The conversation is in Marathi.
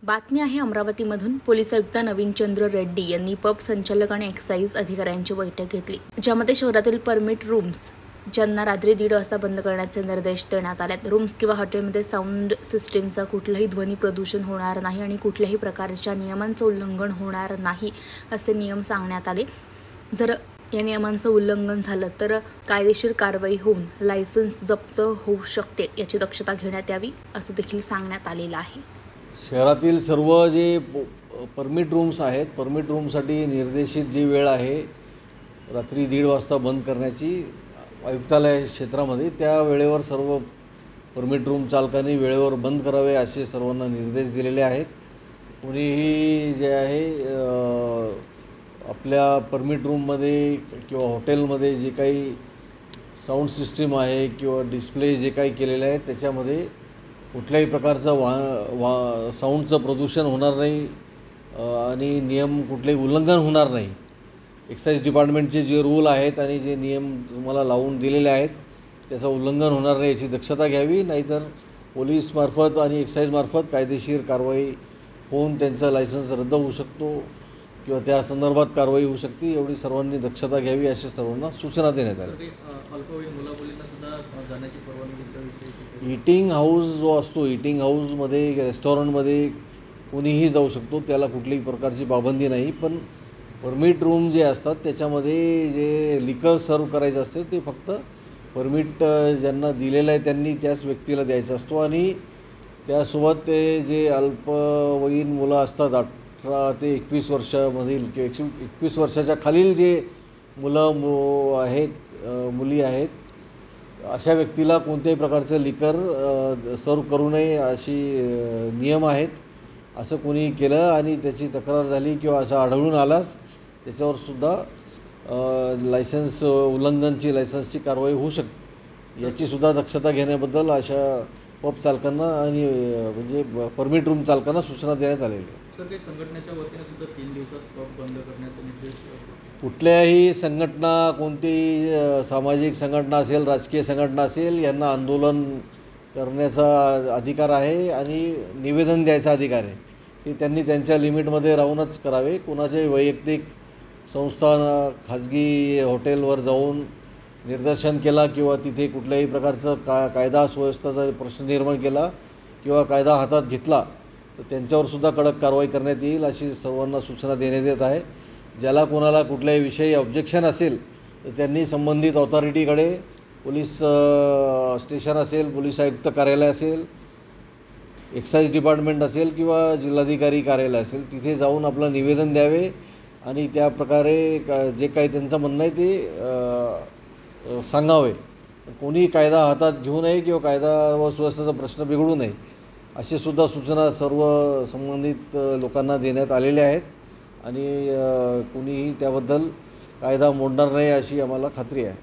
बातमी आहे अमरावतीमधून। पोलीस आयुक्त नवीनचंद्र रेड्डी यांनी पब संचालक आणि एक्साइज अधिकाऱ्यांची बैठक घेतली, ज्यामध्ये शहरातील परमिट रूम्स ज्यांना रात्री 1:30 वाजता बंद करण्याचे निर्देश देण्यात आले। रूम्स किंवा हॉटेलमध्ये साऊंड सिस्टीमचा कुठलाही ध्वनी प्रदूषण होणार नाही आणि कुठल्याही प्रकारच्या नियमांचे उल्लंघन होणार नाही असे नियम सांगण्यात आले। जर या नियमांचं उल्लंघन झालं तर कायदेशीर कारवाई होऊन लायसन्स जप्त होऊ शकते, याची दक्षता घेण्यात यावी असं देखील सांगण्यात आलेलं आहे। शहरातील सर्व जे परमिट रूम्स आहेत, परमिट रूमसाठी निर्देशित जी वेळ आहे रात्री 1:30 वाजता बंद करण्याची आयुक्तालय क्षेत्रामध्ये, त्या वेळेवर सर्व परमिट रूम चालकांनी वेळेवर बंद करावे असे सर्वांना निर्देश दिलेले आहेत। कोणीही जे आहे आपल्या परमिट रूममध्ये किंवा हॉटेलमध्ये जे काही साऊंड सिस्टीम आहे किंवा डिस्प्ले जे काही केलेले आहे त्याच्यामध्ये कुठल्याही प्रकारचं साऊंडचं प्रदूषण होणार नाही आणि नियम कुठलेही उल्लंघन होणार नाही। एक्साइज डिपार्टमेंटचे जे रूल आहेत आणि जे नियम तुम्हाला लावून दिलेले आहेत त्याचं उल्लंघन होणार नाही याची दक्षता घ्यावी, नाहीतर पोलीस मार्फत आणि एक्साइज मार्फत कायदेशीर कारवाई होऊन त्यांचा लायसन्स रद्द होऊ शकतो किंवा त्या संदर्भात कारवाई होऊ शकते। एवढी सर्वांनी दक्षता घ्यावी अशी सर्वांना सूचना देण्यात आली। ईटिंग हाऊस जो असतो, ईटिंग हाऊसमध्ये रेस्टॉरंटमध्ये कोणीही जाऊ शकतो, त्याला कुठल्याही प्रकारची पाबंदी नाही। पण परमिट रूम जे असतात त्याच्यामध्ये जे लिकर सर्व करायचं असते ते फक्त परमिट ज्यांना दिलेलं आहे त्यांनी त्याच व्यक्तीला द्यायचा असतो आणि त्यासोबत ते जे अल्पवयीन मुलं असतात 18 ते 21 वर्षामधील किंवा 21 वर्षाच्या खालील जे मुलं आहेत, मुली आहेत, अशा व्यक्तीला कोणत्याही प्रकारचं लिकर सर्व करू नये अशी नियम आहेत। असं कोणी केलं आणि त्याची तक्रार झाली किंवा असं आढळून आलास त्याच्यावर सुद्धा लायसन्स उल्लंघनची लायसन्सची कारवाई होऊ शकते। याची सुद्धा दक्षता घेण्याबद्दल अशा पब चालकांना आणि म्हणजे परमिट रूम चालकांना सूचना देण्यात आलेली आहे। सर, काही संघटनेच्या वतीने सुद्धा 3 दिवसात पब बंद करण्याचा निर्देश कुठल्याही संघटना, कोणतीही सामाजिक संघटना असेल, राजकीय संघटना असेल, यांना आंदोलन करण्याचा अधिकार आहे आणि निवेदन द्यायचा अधिकार आहे। ते त्यांनी त्यांच्या लिमिटमध्ये राहूनच करावे। कोणाचे वैयक्तिक संस्था खाजगी हॉटेलवर जाऊन निदर्शन केला किंवा तिथे कुठल्याही प्रकारचं कायदा सुव्यवस्थेचा प्रश्न निर्माण केला किंवा कायदा हातात घेतला तर त्यांच्यावर सुद्धा कडक कारवाई करण्यात येईल अशी सर्वांना सूचना देण्यात येत आहे। ज्याला कोणाला कुठल्याही विषयी ऑब्जेक्शन असेल तर त्यांनी संबंधित ऑथॉरिटीकडे, पोलीस स्टेशन असेल, पोलीस आयुक्त कार्यालय असेल, एक्साइज डिपार्टमेंट असेल किंवा जिल्हाधिकारी कार्यालय असेल, तिथे जाऊन आपलं निवेदन द्यावे आणि त्या प्रकारे जे काही त्यांचं म्हणणं आहे ते सांगावे। कोणी कायदा हातात घेऊ नये किंवा कायदा व सुव्यवस्थेचा प्रश्न बिघडू नये अशी सुद्धा सूचना सर्व संबंधित लोकांना देण्यात आलेल्या आहेत आणि कोणीही त्याबद्दल कायदा मोडणार नाही अशी आम्हाला खात्री आहे।